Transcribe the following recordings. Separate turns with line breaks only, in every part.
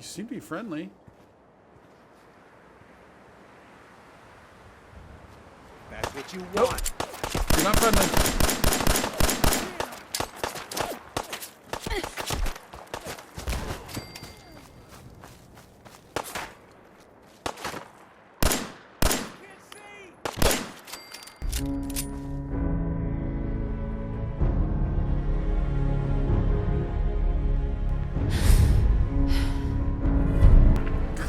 You seem to be friendly.
That's what you
Nope.
want.
You're not friendly.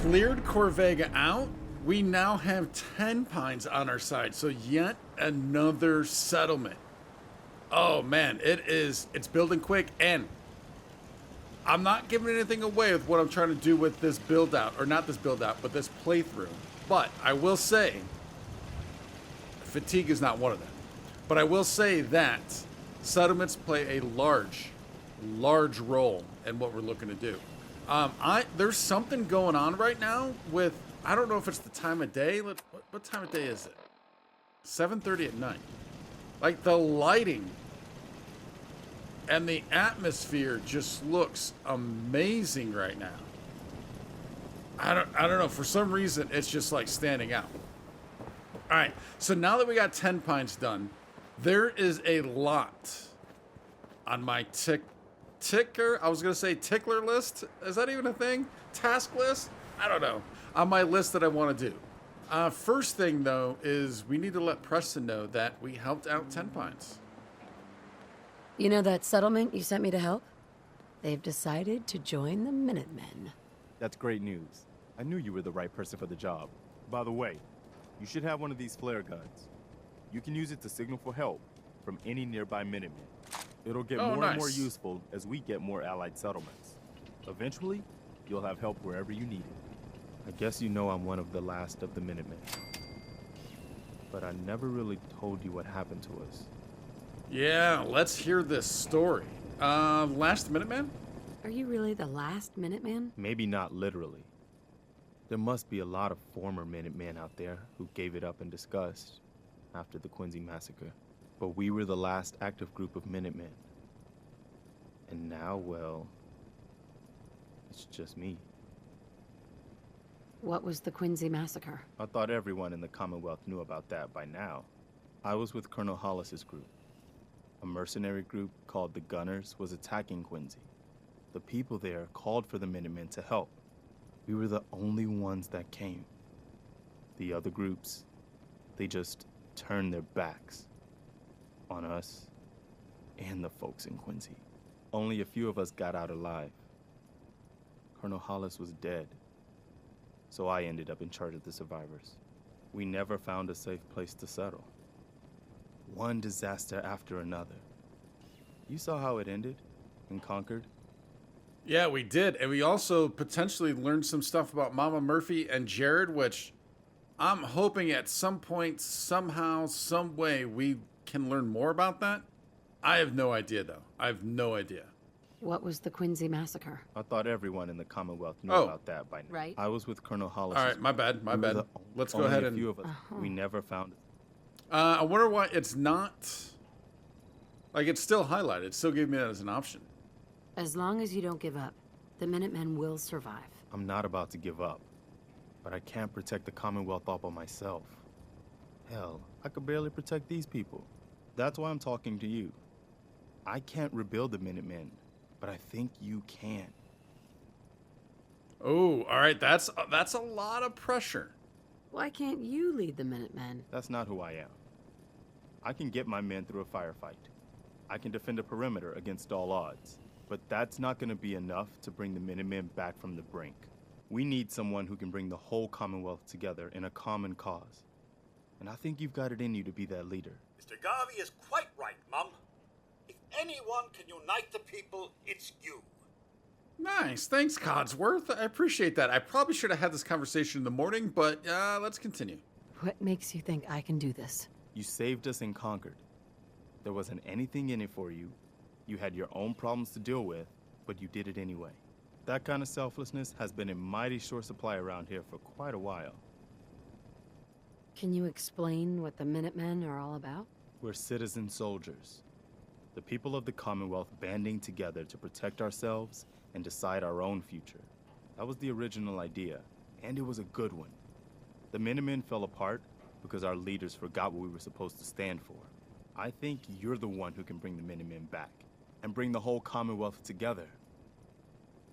Cleared Corvega out. We now have 10 pines on our side, so yet another settlement. Oh man, it's building quick, and I'm not giving anything away with what I'm trying to do with this build out, or not this build out, but this playthrough. But I will say, fatigue is not one of them. But I will say that settlements play a large role in what we're looking to do. There's something going on right now with, I don't know if it's the time of day. What time of day is it? 7:30 at night. Like the lighting and the atmosphere just looks amazing right now. I don't know. For some reason, it's just like standing out. All right. So now that we got 10 pines done, there is a lot on my tickler. I was going to say tickler list. Is that even a thing? Task list? I don't know. On my list that I want to do. First thing, though, is we need to let Preston know that we helped out 10 pines.
You know that settlement you sent me to help? They've decided to join the Minutemen.
That's great news. I knew you were the right person for the job. By the way, you should have one of these flare guns. You can use it to signal for help from any nearby Minutemen. It'll get more and more useful as we get more allied settlements. Eventually, you'll have help wherever you need it. I guess you know I'm one of the last of the Minutemen. But I never really told you what happened to us.
Yeah, let's hear this story. Last Minuteman?
Are you really the last Minuteman?
Maybe not literally. There must be a lot of former Minutemen out there who gave it up in disgust after the Quincy massacre. But we were the last active group of Minutemen. And now, well, it's just me.
What was the Quincy massacre?
I thought everyone in the Commonwealth knew about that by now. I was with Colonel Hollis's group. A mercenary group called the Gunners was attacking Quincy. The people there called for the Minutemen to help. We were the only ones that came. The other groups, they just turned their backs on us and the folks in Quincy. Only a few of us got out alive. Colonel Hollis was dead, so I ended up in charge of the survivors. We never found a safe place to settle. One disaster after another. You saw how it ended in Concord?
Yeah, we did. And we also potentially learned some stuff about Mama Murphy and Jared, which I'm hoping at some point, somehow, some way, we can learn more about that. I have no idea, though. I have no idea.
What was the Quincy massacre?
I thought everyone in the Commonwealth knew about that by now.
Right.
I was with Colonel Hollis.
All right, my bad. Let's go ahead and...
A few of us, we never found it.
I wonder why it's not... Like, it's still highlighted. It still gave me that as an option.
As long as you don't give up, the Minutemen will survive.
I'm not about to give up, but I can't protect the Commonwealth all by myself. Hell, I could barely protect these people. That's why I'm talking to you. I can't rebuild the Minutemen, but I think you can.
Oh, all right. That's a lot of pressure.
Why can't you lead the Minutemen?
That's not who I am. I can get my men through a firefight. I can defend a perimeter against all odds. But that's not going to be enough to bring the Minutemen back from the brink. We need someone who can bring the whole Commonwealth together in a common cause. And I think you've got it in you to be that leader.
Mr. Garvey is quite right, Mum. If anyone can unite the people, it's you.
Nice. Thanks, Codsworth. I appreciate that. I probably should have had this conversation in the morning, but let's continue.
What makes you think I can do this?
You saved us in Concord. There wasn't anything in it for you. You had your own problems to deal with, but you did it anyway. That kind of selflessness has been in mighty short supply around here for quite a while.
Can you explain what the Minutemen are all about?
We're citizen soldiers. The people of the Commonwealth banding together to protect ourselves and decide our own future. That was the original idea, and it was a good one. The Minutemen fell apart because our leaders forgot what we were supposed to stand for. I think you're the one who can bring the Minutemen back and bring the whole Commonwealth together.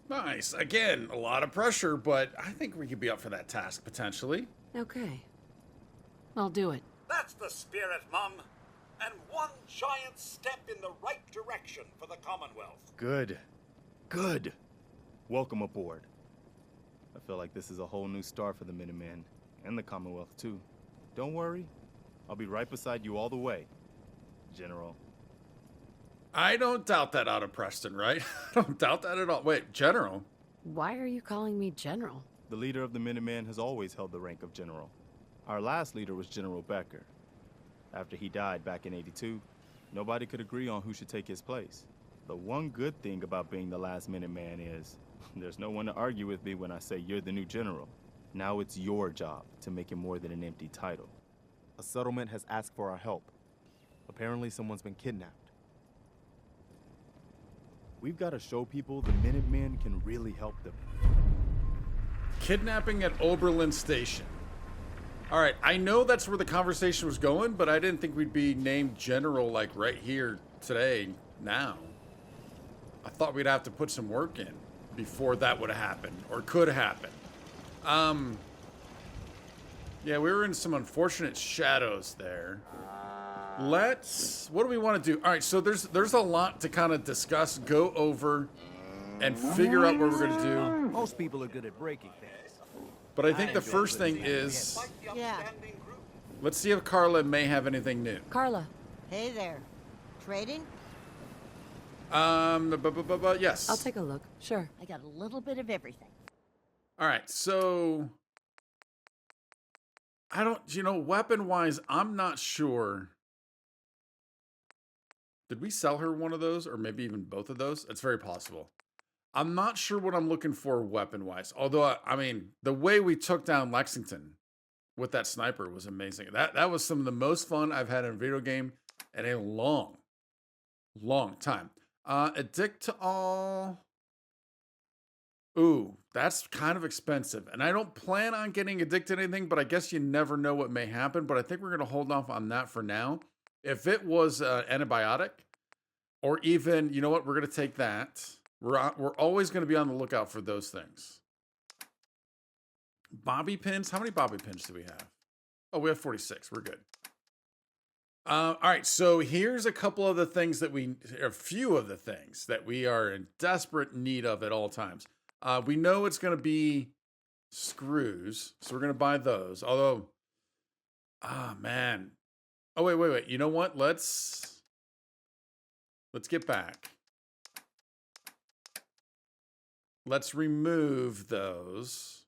Nice. Again, a lot of pressure, but I think we could be up for that task, potentially.
Okay. I'll do it.
That's the spirit, Mum. And one giant step in the right direction for the Commonwealth.
Good. Good. Welcome aboard. I feel like this is a whole new start for the Minutemen, and the Commonwealth, too. Don't worry. I'll be right beside you all the way, General.
I don't doubt that out of Preston, right? I don't doubt that at all. Wait, General?
Why are you calling me General?
The leader of the Minutemen has always held the rank of General. Our last leader was General Becker. After he died back in '82, nobody could agree on who should take his place. The one good thing about being the last Minuteman is there's no one to argue with me when I say you're the new general. Now it's your job to make it more than an empty title.
A settlement has asked for our help. Apparently someone's been kidnapped. We've got to show people the Minutemen can really help them.
Kidnapping at Oberlin Station. All right, I know that's where the conversation was going, but I didn't think we'd be named General like right here today, now. I thought we'd have to put some work in before that would have happened, or could happen. Yeah, we were in some unfortunate shadows there. What do we want to do? All right, so there's a lot to kind of discuss, go over, and figure out what we're going to do.
Most people are good at breaking things.
But I think the first thing is,
Quite the
Yeah.
outstanding group.
let's see if Carla may have anything new.
Carla.
Hey there. Trading?
Yes.
I'll take a look. Sure.
I got a little bit of everything.
All right, so weapon-wise, I'm not sure. Did we sell her one of those, or maybe even both of those? It's very possible. I'm not sure what I'm looking for weapon-wise. Although, I mean, the way we took down Lexington with that sniper was amazing. That was some of the most fun I've had in a video game in a long, long time. Addict to all. Ooh, that's kind of expensive. And I don't plan on getting addicted to anything, but I guess you never know what may happen. But I think we're going to hold off on that for now. If it was antibiotic, or even, you know what, we're going to take that. We're always going to be on the lookout for those things. Bobby pins. How many bobby pins do we have? Oh, we have 46. We're good. All right, so here's a couple of the things a few of the things that we are in desperate need of at all times. We know it's going to be screws, so we're going to buy those. Although, man. Oh, wait. You know what? Let's get back. Let's remove those.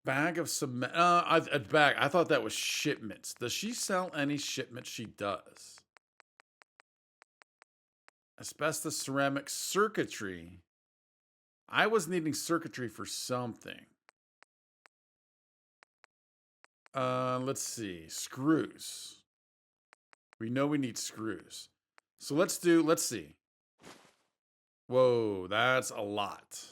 Bag of cement. A bag. I thought that was shipments. Does she sell any shipments? She does. Asbestos ceramic circuitry. I was needing circuitry for something. Let's see. Screws. We know we need screws. So let's see. Whoa, that's a lot.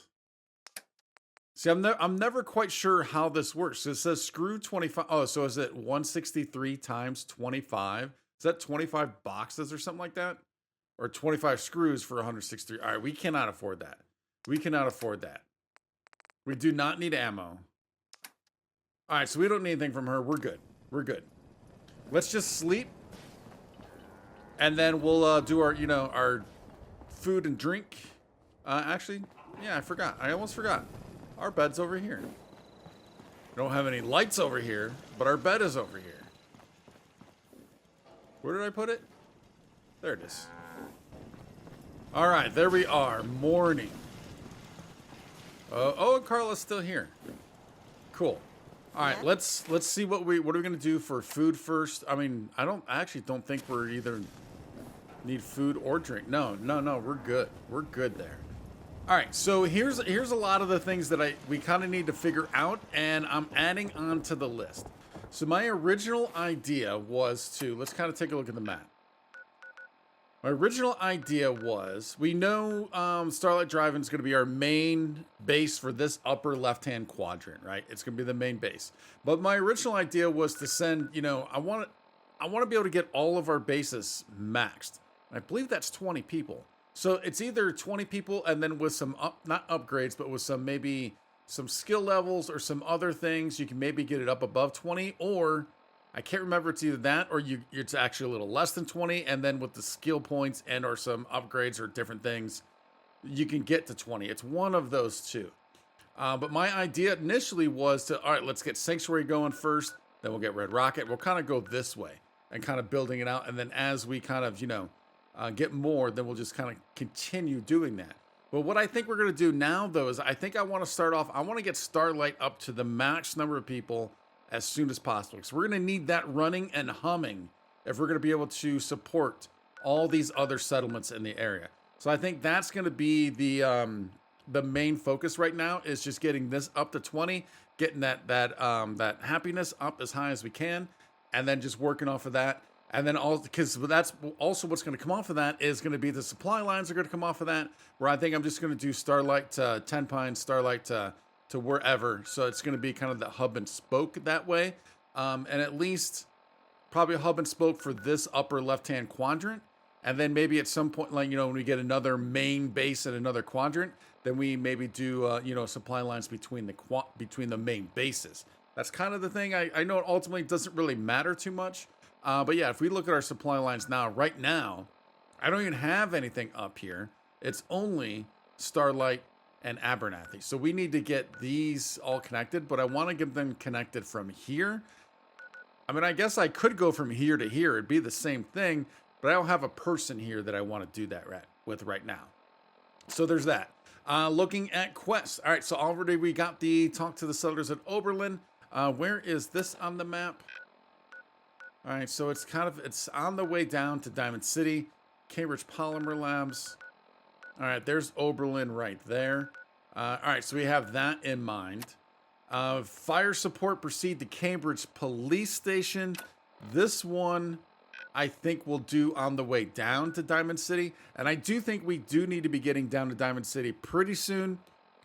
See, I'm never quite sure how this works. So it says screw 25. Oh, so is it 163 times 25? Is that 25 boxes or something like that? Or 25 screws for 163? All right, we cannot afford that. We cannot afford that. We do not need ammo. All right, so we don't need anything from her. We're good. We're good. Let's just sleep. And then we'll do our food and drink. Actually, yeah, I forgot. I almost forgot. Our bed's over here. We don't have any lights over here, but our bed is over here. Where did I put it? There it is. All right, there we are. Morning. Oh, Carla's still here. Cool. All right, let's see what are we going to do for food first. I mean, I actually don't think we're either need food or drink. No, we're good. We're good there. All right, so here's a lot of the things that we kind of need to figure out, and I'm adding on to the list. So my original idea was let's kind of take a look at the map. My original idea was, we know Starlight Drive-In is going to be our main base for this upper left-hand quadrant, right? It's going to be the main base. But my original idea was to send, I want to be able to get all of our bases maxed. And I believe that's 20 people. So it's either 20 people and then with some, not upgrades, but with some maybe some skill levels or some other things, you can maybe get it up above 20, or I can't remember, it's either that or it's actually a little less than 20, and then with the skill points and or some upgrades or different things, you can get to 20. It's one of those two. But my idea initially was to, all right, let's get Sanctuary going first, then we'll get Red Rocket. We'll kind of go this way and kind of building it out, and then as we kind of, get more, then we'll just kind of continue doing that. But what I think we're going to do now, though, is I think I want to start off, I want to get Starlight up to the max number of people as soon as possible. Because we're going to need that running and humming if we're going to be able to support all these other settlements in the area. So I think that's going to be the main focus right now, is just getting this up to 20, getting that happiness up as high as we can, and then just working off of that. And then all, because that's also what's going to come off of that is going to be the supply lines are going to come off of that, where I think I'm just going to do Starlight to 10 Pines, Starlight to wherever. So it's going to be kind of the hub and spoke that way. And at least probably a hub and spoke for this upper left-hand quadrant. And then maybe at some point, like, when we get another main base in another quadrant, then we maybe do, supply lines between the main bases. That's kind of the thing. I know it ultimately doesn't really matter too much. But yeah, if we look at our supply lines now, right now, I don't even have anything up here. It's only Starlight and Abernathy. So we need to get these all connected, but I want to get them connected from here. I mean, I guess I could go from here to here. It'd be the same thing, but I don't have a person here that I want to do that with right now. So there's that. Looking at quests. All right, so already we got the talk to the settlers at Oberlin. Where is this on the map? All right, so it's on the way down to Diamond City, Cambridge Polymer Labs. All right, there's Oberlin right there. All right, so we have that in mind. Fire support, proceed to Cambridge Police Station. This one, I think we'll do on the way down to Diamond City. And I do think we do need to be getting down to Diamond City pretty soon.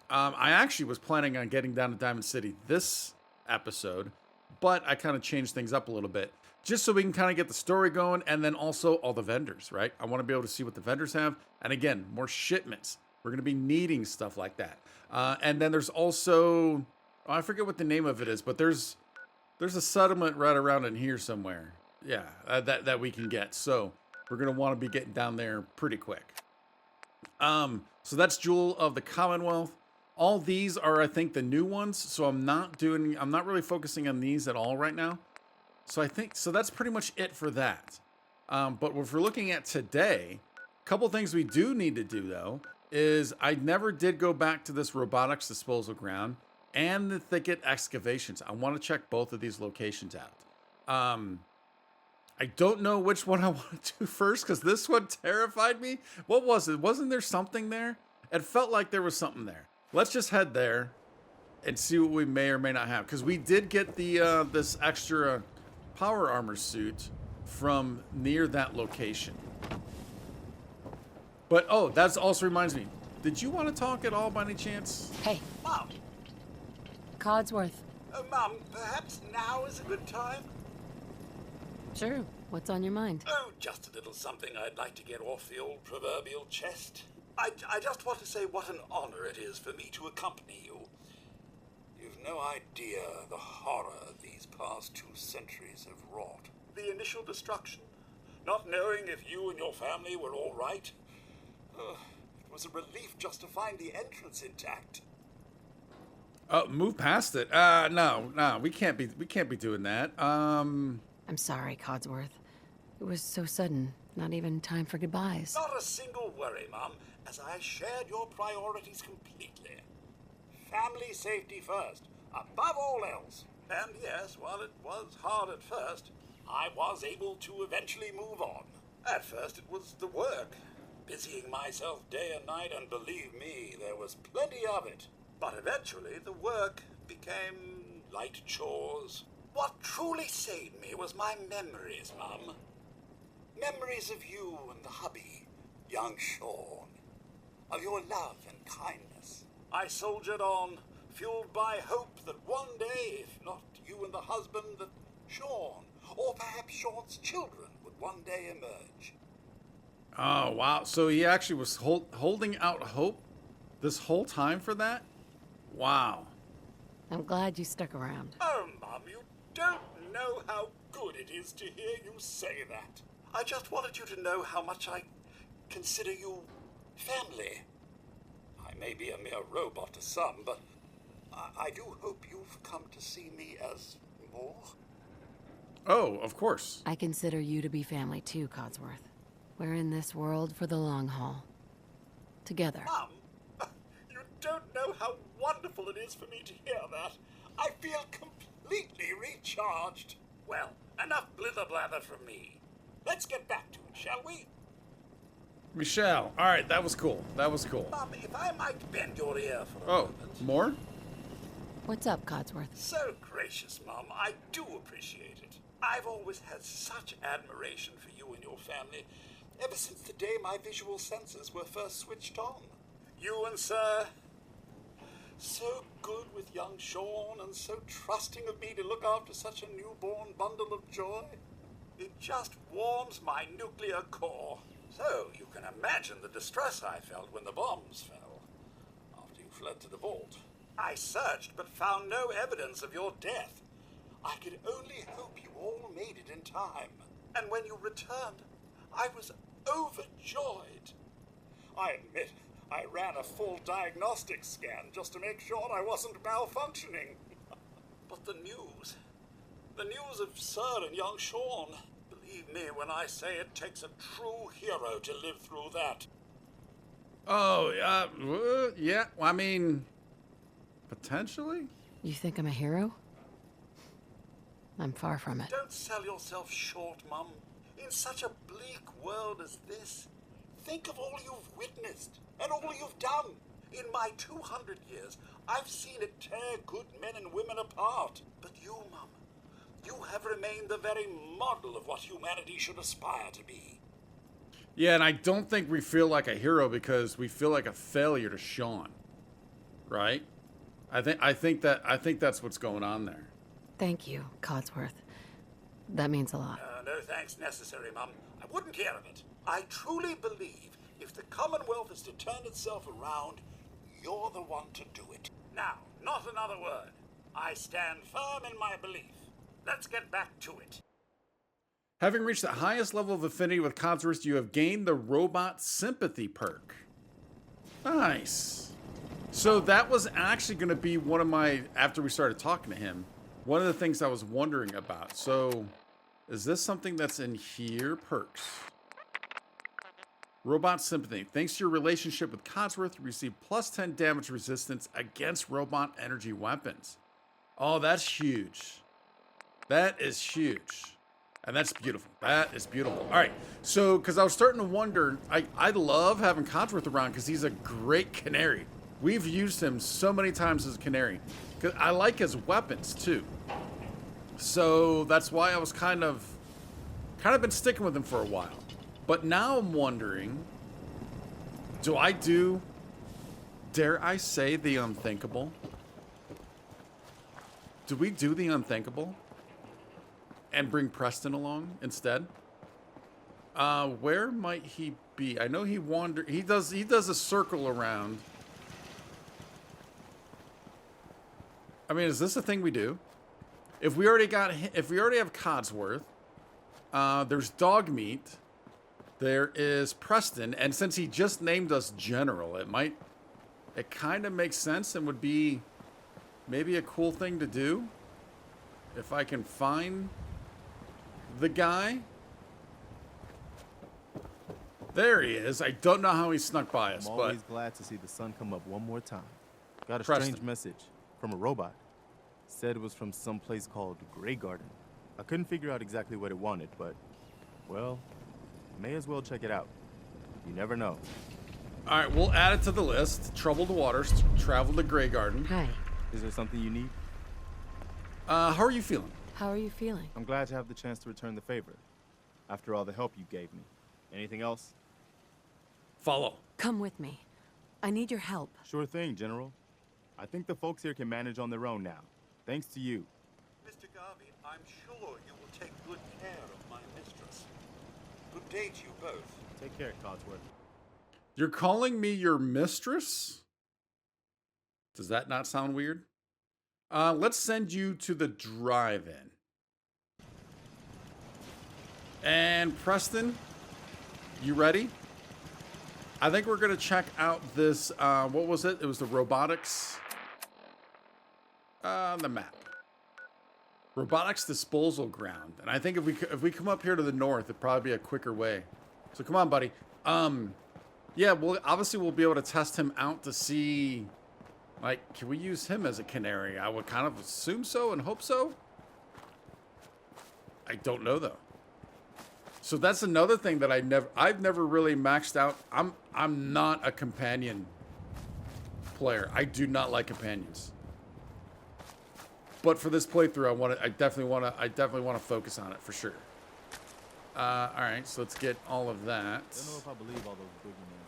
I actually was planning on getting down to Diamond City this episode, but I kind of changed things up a little bit, just so we can kind of get the story going, and then also all the vendors, right? I want to be able to see what the vendors have. And again, more shipments. We're going to be needing stuff like that. And then there's also, I forget what the name of it is, but there's a settlement right around in here somewhere. Yeah, that we can get. So we're going to want to be getting down there pretty quick. So that's Jewel of the Commonwealth. All these are, I think, the new ones. So I'm not really focusing on these at all right now. So that's pretty much it for that. But if we're looking at today, a couple things we do need to do, though, is I never did go back to this robotics disposal ground and the Thicket Excavations. I want to check both of these locations out. I don't know which one I want to do first, because this one terrified me. What was it? Wasn't there something there? It felt like there was something there. Let's just head there and see what we may or may not have, because we did get the this extra power armor suit from near that location. But, oh, that also reminds me. Did you want to talk at all by any chance?
Hey,
Mom,
Codsworth.
Mum, perhaps now is a good time?
Sure, what's on your mind?
Oh, just a little something I'd like to get off the old proverbial chest. I just want to say what an honor it is for me to accompany you. You've no idea the horror these past 2 centuries have wrought. The initial destruction, not knowing if you and your family were all right. It was a relief just to find the entrance intact.
Oh, move past it. No, we can't be doing that.
I'm sorry, Codsworth. It was so sudden. Not even time for goodbyes.
Not a single worry, Mum, as I shared your priorities completely. Family safety first, above all else. And yes, while it was hard at first, I was able to eventually move on. At first it was the work, busying myself day and night, and believe me, there was plenty of it. But eventually the work became light chores. What truly saved me was my memories, Mum. Memories of you and the hubby, young Sean. Of your love and kindness. I soldiered on, fueled by hope that one day, if not you and the husband, that Sean, or perhaps Sean's children, would one day emerge.
Oh, wow. So he actually was holding out hope this whole time for that? Wow.
I'm glad you stuck around.
Oh, Mum, you don't know how good it is to hear you say that. I just wanted you to know how much I consider you family. I may be a mere robot to some, but I do hope you've come to see me as more.
Oh, of course.
I consider you to be family too, Codsworth. We're in this world for the long haul. Together.
Mum, you don't know how wonderful it is for me to hear that. I feel completely recharged. Well, enough blither-blather from me. Let's get back to it, shall we?
Michelle. All right, that was cool. That was cool.
Mum, if I might bend your ear for a moment.
More?
What's up, Codsworth?
So gracious, Mum. I do appreciate it. I've always had such admiration for you and your family, ever since the day my visual senses were first switched on. You and Sir, so good with young Sean and so trusting of me to look after such a newborn bundle of joy. It just warms my nuclear core. So you can imagine the distress I felt when the bombs fell, after you fled to the vault. I searched but found no evidence of your death. I could only hope you all made it in time. And when you returned, I was overjoyed. I admit, I ran a full diagnostic scan just to make sure I wasn't malfunctioning. But the news of Sir and young Sean, believe me when I say it takes a true hero to live through that.
Oh, yeah. I mean, potentially?
You think I'm a hero? I'm far from it.
Don't sell yourself short, Mum. In such a bleak world as this, think of all you've witnessed and all you've done. In my 200 years, I've seen it tear good men and women apart. But you, Mum, you have remained the very model of what humanity should aspire to be.
Yeah, and I don't think we feel like a hero because we feel like a failure to Sean. Right? I think that's what's going on there.
Thank you, Codsworth. That means a lot.
No thanks necessary, Mum. I wouldn't hear of it. I truly believe if the Commonwealth is to turn itself around, you're the one to do it. Now, not another word. I stand firm in my belief. Let's get back to it.
Having reached the highest level of affinity with Codsworth, you have gained the Robot Sympathy perk. Nice. So that was actually going to be one of my, after we started talking to him, one of the things I was wondering about. So, is this something that's in here? Perks. Robot Sympathy. Thanks to your relationship with Codsworth, you receive plus 10 damage resistance against robot energy weapons. Oh, that's huge. That is huge. And that's beautiful. That is beautiful. All right. So, because I was starting to wonder, I love having Codsworth around because he's a great canary. We've used him so many times as a canary. Because I like his weapons, too. So, that's why I was kind of been sticking with him for a while. But now I'm wondering, dare I say the unthinkable? Do we do the unthinkable? And bring Preston along instead? Where might he be? I know he does a circle around. I mean, is this a thing we do? If we already have Codsworth, there's Dog Meat, there is Preston, and since he just named us General, it kind of makes sense and would be maybe a cool thing to do. If I can find the guy. There he is. I don't know how he snuck by us,
I'm
but
always glad to see the sun come up one more time. Got a
Preston.
strange message from a robot. Said it was from some place called Grey Garden. I couldn't figure out exactly what it wanted, but, well, may as well check it out. You never know.
all right, we'll add it to the list. Troubled waters, travel to Grey Garden.
Hi.
Is there something you need?
How are you feeling?
How are you feeling?
I'm glad to have the chance to return the favor. after all the help you gave me. Anything else?
Follow.
Come with me. I need your help.
Sure thing, General. I think the folks here can manage on their own now. Thanks to you.
Mr. Garvey, I'm sure you will take good care of my mistress. Good day to you both.
Take care, Codsworth.
You're calling me your mistress? Does that not sound weird? Let's send you to the drive-in. And Preston, you ready? I think we're going to check out this, what was it? It was the robotics. The map. Robotics disposal ground. And I think if we come up here to the north, it'd probably be a quicker way. So come on, buddy. Yeah, well, obviously we'll be able to test him out to see, like, can we use him as a canary? I would kind of assume so and hope so. I don't know though. So that's another thing that I've never really maxed out. I'm not a companion player. I do not like companions. But for this playthrough, I definitely want to focus on it for sure. All right, so let's get all of that.
I don't know if I believe all those boogeyman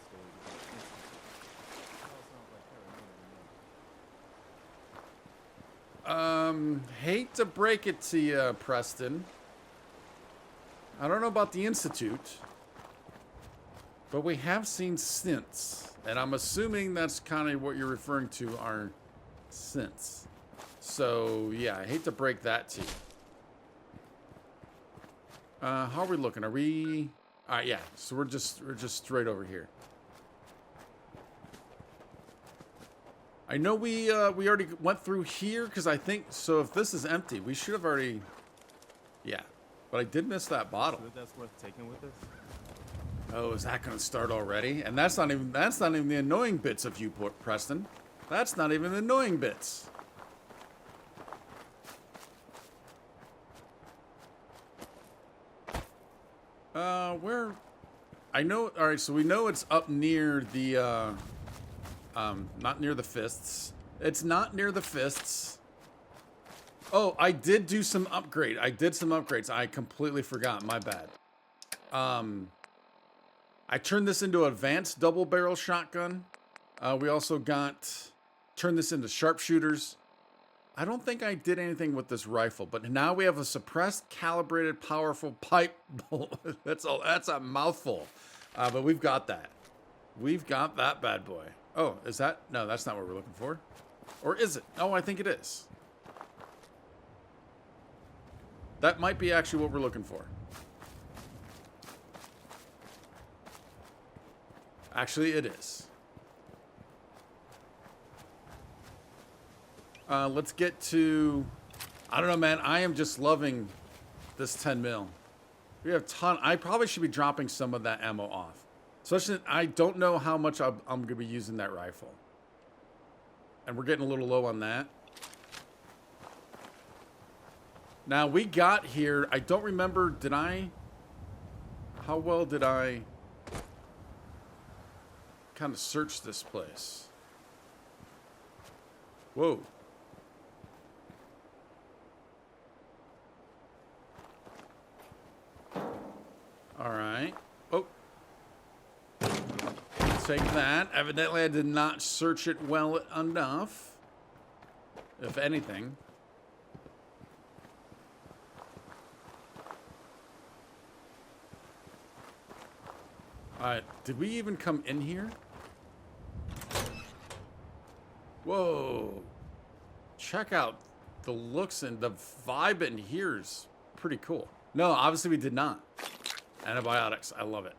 stories.
Hate to break it to you, Preston. I don't know about the Institute, but we have seen synths, and I'm assuming that's kind of what you're referring to are synths. So yeah, I hate to break that to you. How are we looking? Are we? All right, yeah. So we're just straight over here. I know we already went through here because I think so. If this is empty, we should have already. Yeah, but I did miss that bottle.
So that's worth taking with us.
Oh, is that going to start already? And that's not even the annoying bits of you, Preston. That's not even the annoying bits. Where? I know. All right, so we know it's up near the, not near the fists. It's not near the fists. Oh, I did do some upgrade. I did some upgrades. I completely forgot. My bad. I turned this into advanced double barrel shotgun. We also turned this into sharpshooters. I don't think I did anything with this rifle, but now we have a suppressed, calibrated, powerful pipe bolt. That's a mouthful. But we've got that. We've got that bad boy. Oh, is that? No, that's not what we're looking for. Or is it? Oh, I think it is. That might be actually what we're looking for. Actually, it is. Let's get to... I don't know, man. I am just loving this 10 mil. We have a ton. I probably should be dropping some of that ammo off. Especially, I don't know how much I'm going to be using that rifle. And we're getting a little low on that. Now, we got here. I don't remember, how well did I kind of search this place? Whoa. All right. Oh. Take that. Evidently, I did not search it well enough. If anything. All right. Did we even come in here? Whoa. Check out the looks and the vibe in here is pretty cool. No, obviously we did not. Antibiotics. I love it.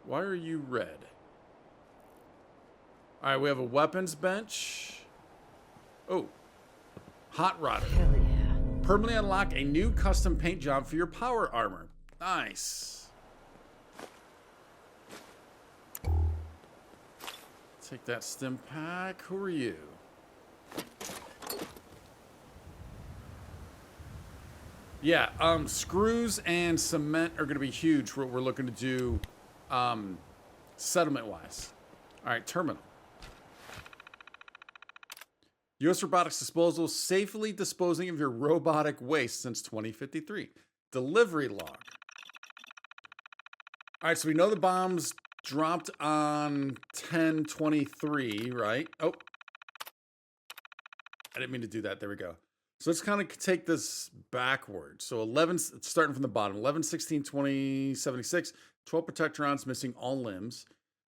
Why are you red? All right, we have a weapons bench. Oh. Hot Rodder.
Hell yeah.
Permanently unlock a new custom paint job for your power armor. Nice. Take that stim pack. Who are you? Yeah, screws and cement are going to be huge for what we're looking to do settlement-wise. All right, terminal. U.S. Robotics Disposal safely disposing of your robotic waste since 2053. Delivery log. All right, so we know the bombs dropped on 10/23, right? Oh, I didn't mean to do that. There we go. So let's kind of take this backwards. So 11, starting from the bottom, 11/16/2076, 12 protectrons missing all limbs.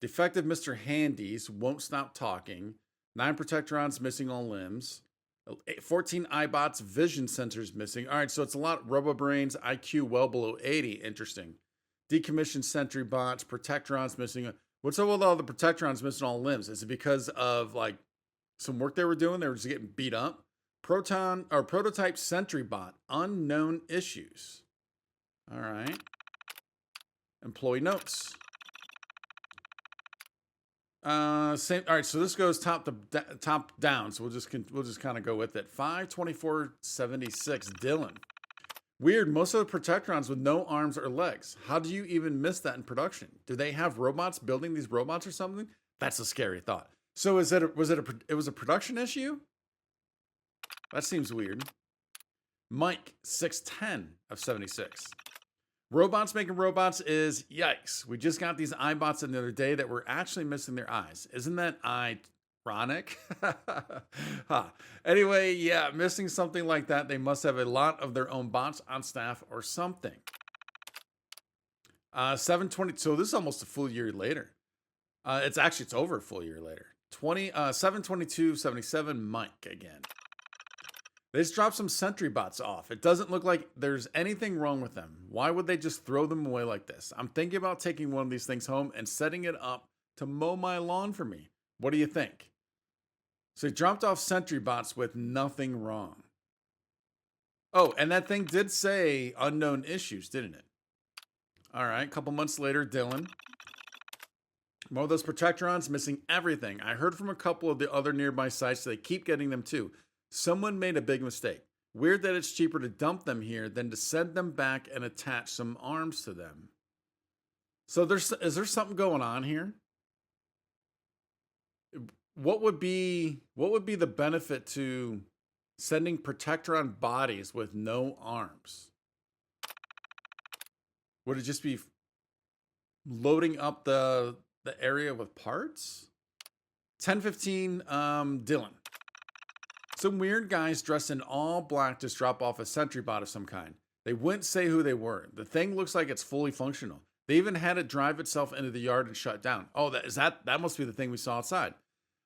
Defective Mr. Handy's won't stop talking. 9 protectrons missing all limbs. 14 iBots vision sensors missing. All right, so it's a lot. RoboBrains IQ well below 80. Interesting. Decommissioned Sentry Bots, protectrons missing. What's up with all the protectrons missing all limbs? Is it because of like some work they were doing? They were just getting beat up. Prototype Sentry Bot, unknown issues. All right. Employee notes. Same. All right. So this goes top down. So we'll just kind of go with it. 5/24/76. Dylan. Weird. Most of the protectrons with no arms or legs. How do you even miss that in production? Do they have robots building these robots or something? That's a scary thought. So was it a production issue? That seems weird. Mike 6/10/76. Robots making robots is yikes. We just got these iBots in the other day that were actually missing their eyes. Isn't that ironic? Huh. Anyway, yeah, missing something like that. They must have a lot of their own bots on staff or something. 7/20. So this is almost a full year later. It's over a full year later. 7/22/77. Mike again. They just dropped some Sentry Bots off. It doesn't look like there's anything wrong with them. Why would they just throw them away like this? I'm thinking about taking one of these things home and setting it up to mow my lawn for me. What do you think? So they dropped off Sentry Bots with nothing wrong. Oh, and that thing did say unknown issues, didn't it? All right, a couple months later, Dylan. More of those protectrons missing everything. I heard from a couple of the other nearby sites they keep getting them too. Someone made a big mistake. Weird that it's cheaper to dump them here than to send them back and attach some arms to them. So is there something going on here? What would be the benefit to sending protectron bodies with no arms? Would it just be loading up the area with parts? 10/15, Dylan. Some weird guys dressed in all black just drop off a Sentry Bot of some kind. They wouldn't say who they were. The thing looks like it's fully functional. They even had it drive itself into the yard and shut down. Oh, that must be the thing we saw outside.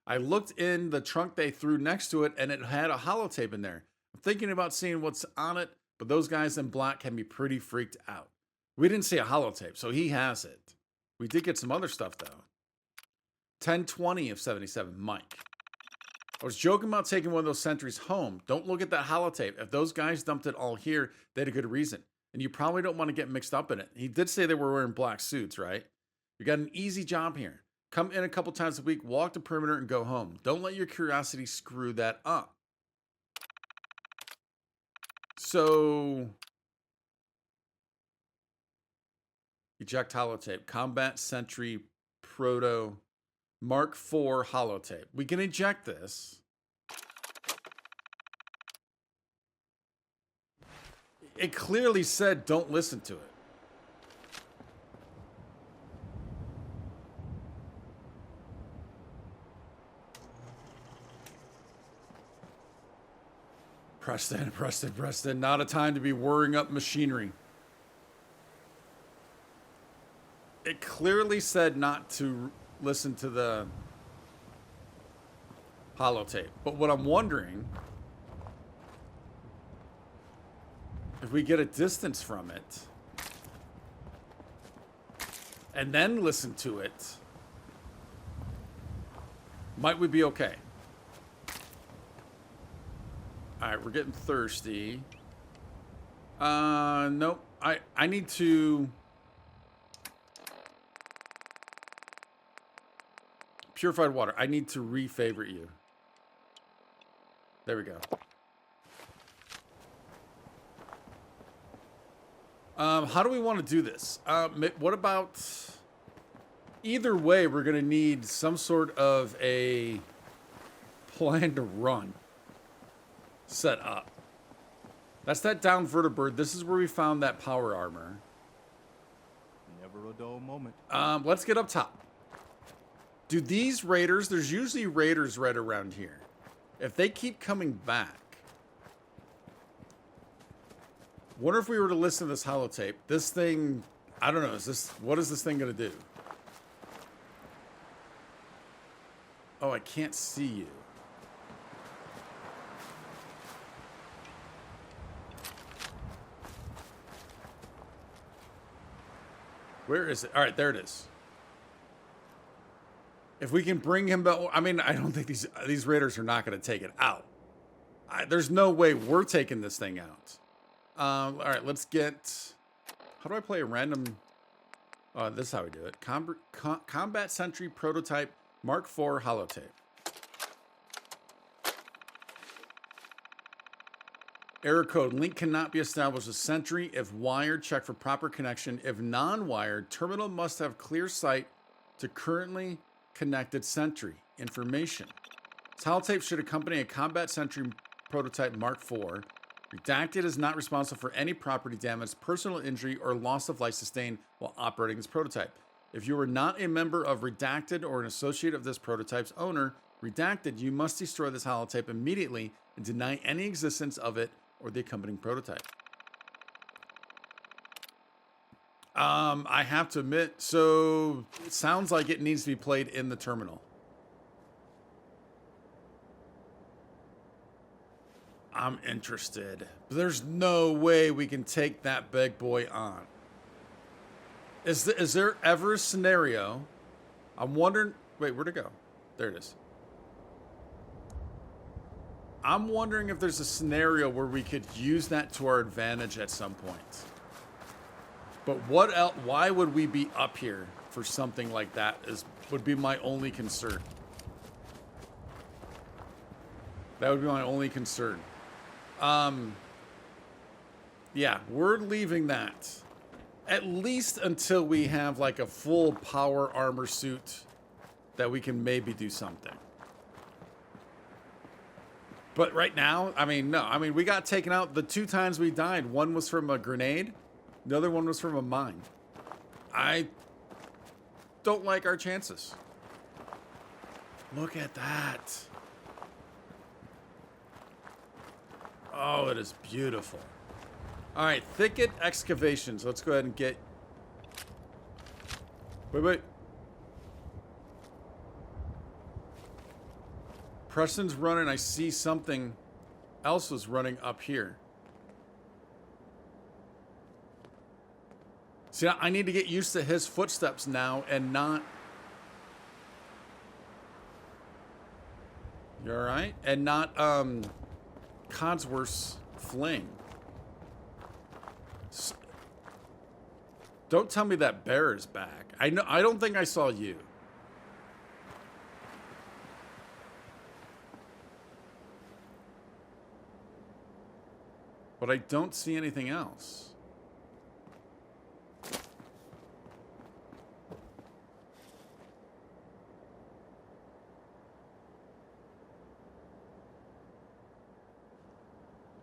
I looked in the trunk they threw next to it, and it had a holotape in there. I'm thinking about seeing what's on it, but those guys in black can be pretty freaked out. We didn't see a holotape, so he has it. We did get some other stuff, though. 10/20/77, Mike. I was joking about taking one of those sentries home. Don't look at that holotape. If those guys dumped it all here, they had a good reason. And you probably don't want to get mixed up in it. He did say they were wearing black suits, right? You got an easy job here. Come in a couple times a week, walk the perimeter, and go home. Don't let your curiosity screw that up. So, eject holotape. Combat Sentry Proto Mark IV holotape. We can eject this. It clearly said don't listen to it. Preston. Not a time to be whirring up machinery. It clearly said not to listen to the holotape. But what I'm wondering, if we get a distance from it and then listen to it, might we be okay? All right, we're getting thirsty. Nope. I need to purified water. I need to re-favorite you. There we go. How do we want to do this? What about... Either way, we're going to need some sort of a plan to run. set up. That's that down vertibird. This is where we found that power armor.
Never a dull moment.
Let's get up top. Do these raiders, there's usually raiders right around here. If they keep coming back, wonder if we were to listen to this holotape, this thing, I don't know, what is this thing gonna do? Oh, I can't see you. Where is it? All right, there it is. If we can bring him back, I mean, I don't think these raiders are not going to take it out. There's no way we're taking this thing out. All right, let's get. How do I play a random? This is how we do it. Combat Sentry Prototype Mark IV holotape. Error code. Link cannot be established as Sentry. If wired, check for proper connection. If non-wired, terminal must have clear sight to currently connected Sentry. Information. This holotape should accompany a Combat Sentry Prototype Mark IV. Redacted is not responsible for any property damage, personal injury, or loss of life sustained while operating this prototype. If you are not a member of Redacted or an associate of this prototype's owner, Redacted, you must destroy this holotape immediately and deny any existence of it or the accompanying prototype. I have to admit, so it sounds like it needs to be played in the terminal. I'm interested. There's no way we can take that big boy on. Is there ever a scenario? I'm wondering. Wait, where'd it go? There it is. I'm wondering if there's a scenario where we could use that to our advantage at some point. But what else? Why would we be up here for something like that? Would be my only concern. That would be my only concern. Yeah, we're leaving that. At least until we have like a full power armor suit that we can maybe do something. But right now, I mean, no. I mean, we got taken out the 2 times we died. One was from a grenade. The other one was from a mine. I don't like our chances. Look at that. Oh, it is beautiful. All right, Thicket Excavations. Let's go ahead and get... Wait. Preston's running. I see something else was running up here. See, I need to get used to his footsteps now and not... You all right? And not, Codsworth's fling. Don't tell me that bear is back. I don't think I saw you. But I don't see anything else.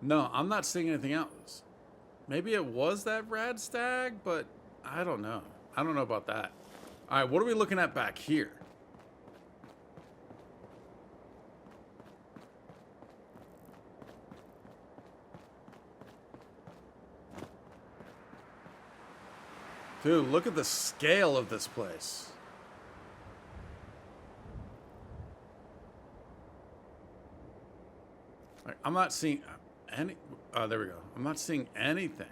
No, I'm not seeing anything else. Maybe it was that rad stag, but I don't know. I don't know about that. All right, what are we looking at back here? Dude, look at the scale of this place. Like, I'm not seeing any... Oh, there we go. I'm not seeing anything.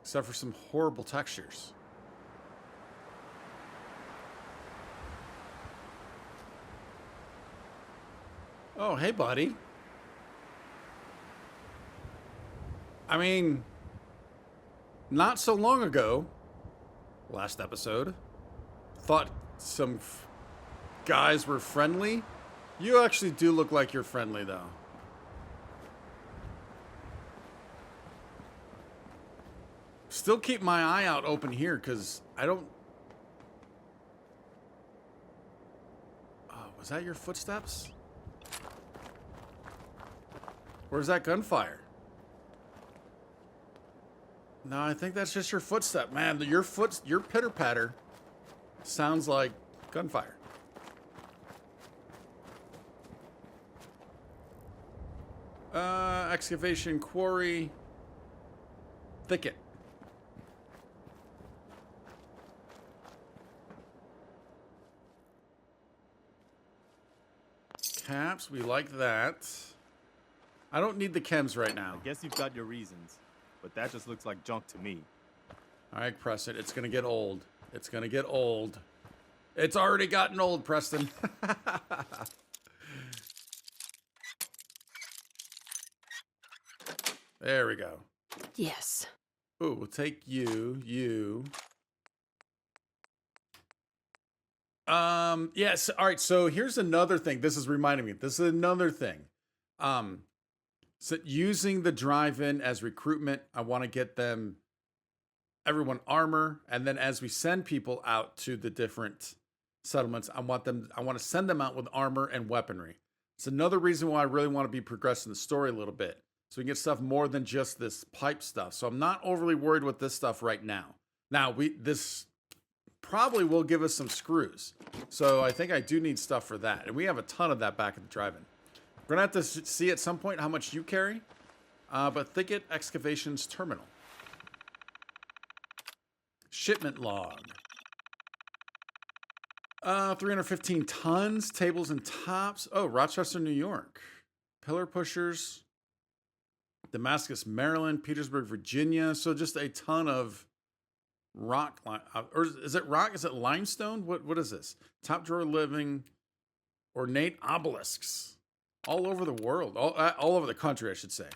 Except for some horrible textures. Oh, hey, buddy. I mean, not so long ago, last episode, thought some guys were friendly. You actually do look like you're friendly, though. Still keep my eye out open here, because I don't... that your footsteps? Where's that gunfire? No, I think that's just your footstep, man. Your pitter patter sounds like gunfire. Excavation quarry. Thicket. Caps, we like that. I don't need the chems right now.
I guess you've got your reasons, but that just looks like junk to me.
All right, Preston, it's gonna get old. It's gonna get old. It's already gotten old, Preston. There we go.
Yes.
Ooh, we'll take you. Yes. All right. So here's another thing. This is reminding me. This is another thing. So using the drive-in as recruitment, I want to get everyone armor, and then as we send people out to the different settlements, I want to send them out with armor and weaponry. It's another reason why I really want to be progressing the story a little bit, so we can get stuff more than just this pipe stuff. So I'm not overly worried with this stuff right now. Now this probably will give us some screws, so I think I do need stuff for that, and we have a ton of that back at the drive-in. We're gonna have to see at some point how much you carry, but Thicket Excavations terminal. Shipment log. 315 tons, tables and tops. Oh, Rochester, New York. Pillar pushers. Damascus, Maryland. Petersburg, Virginia. So just a ton of rock. Or is it rock? Is it limestone? What is this? Top drawer living. Ornate obelisks. All over the world. All over the country, I should say.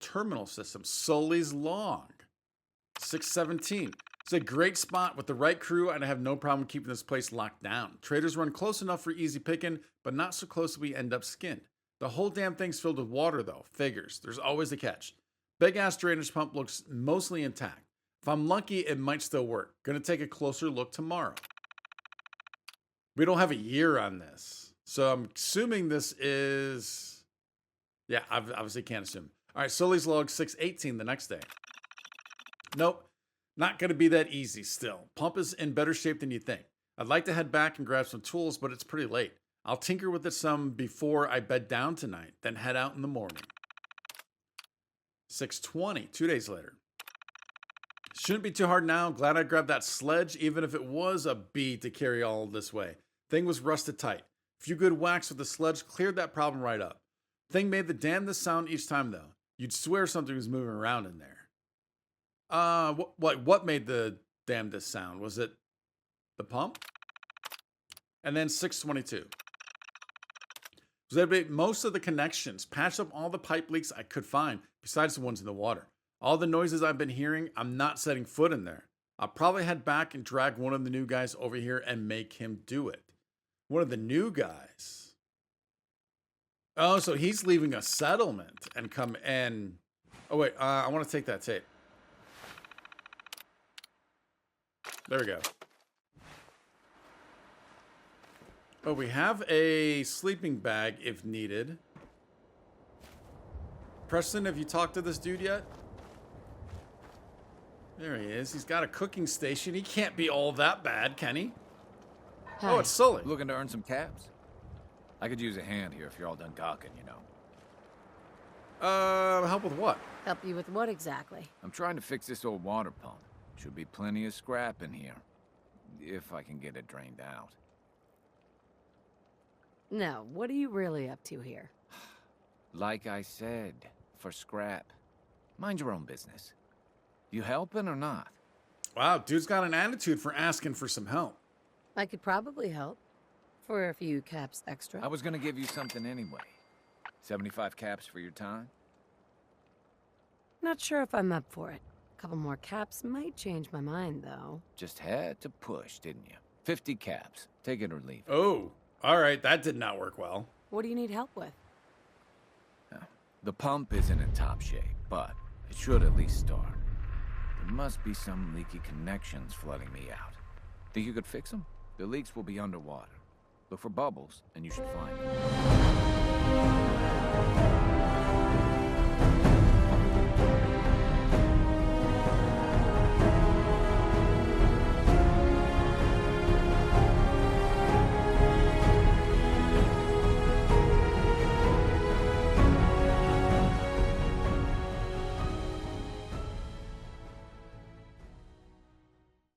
Terminal system. Sully's log. 617. It's a great spot with the right crew, and I have no problem keeping this place locked down. Traders run close enough for easy picking, but not so close that we end up skinned. The whole damn thing's filled with water, though. Figures. There's always a catch. Big-ass drainage pump looks mostly intact. If I'm lucky, it might still work. Gonna take a closer look tomorrow. We don't have a year on this, so I'm assuming this is... Yeah, I obviously can't assume. All right, Sully's log 618 the next day. Nope, not going to be that easy still. Pump is in better shape than you think. I'd like to head back and grab some tools, but it's pretty late. I'll tinker with it some before I bed down tonight, then head out in the morning. 620, 2 days later. Shouldn't be too hard now. Glad I grabbed that sledge, even if it was a bee to carry all this way. Thing was rusted tight. A few good whacks with the sledge cleared that problem right up. Thing made the damnedest sound each time, though. You'd swear something was moving around in there. What made the damnedest sound? Was it the pump? And then 622. Was that most of the connections, patched up all the pipe leaks I could find, besides the ones in the water. All the noises I've been hearing, I'm not setting foot in there. I'll probably head back and drag one of the new guys over here and make him do it. One of the new guys. Oh, so he's leaving a settlement and come and... Oh, wait, I want to take that tape. There we go. Oh, we have a sleeping bag if needed. Preston, have you talked to this dude yet? There he is. He's got a cooking station. He can't be all that bad, can he?
Hi.
Oh, it's Sully.
Looking to earn some caps? I could use a hand here if you're all done talking, you know.
Help with what?
Help you with what exactly?
I'm trying to fix this old water pump. Should be plenty of scrap in here. If I can get it drained out.
No, what are you really up to here?
Like I said, for scrap. Mind your own business. You helping or not?
Wow, dude's got an attitude for asking for some help.
I could probably help. For a few caps extra.
I was gonna give you something anyway. 75 caps for your time?
Not sure if I'm up for it. A couple more caps might change my mind, though.
Just had to push, didn't you? 50 caps. Take it or leave it.
Oh, all right, that did not work well.
What do you need help with?
The pump isn't in top shape, but it should at least start. There must be some leaky connections flooding me out. Think you could fix them? The leaks will be underwater. Look for bubbles, and you should find them.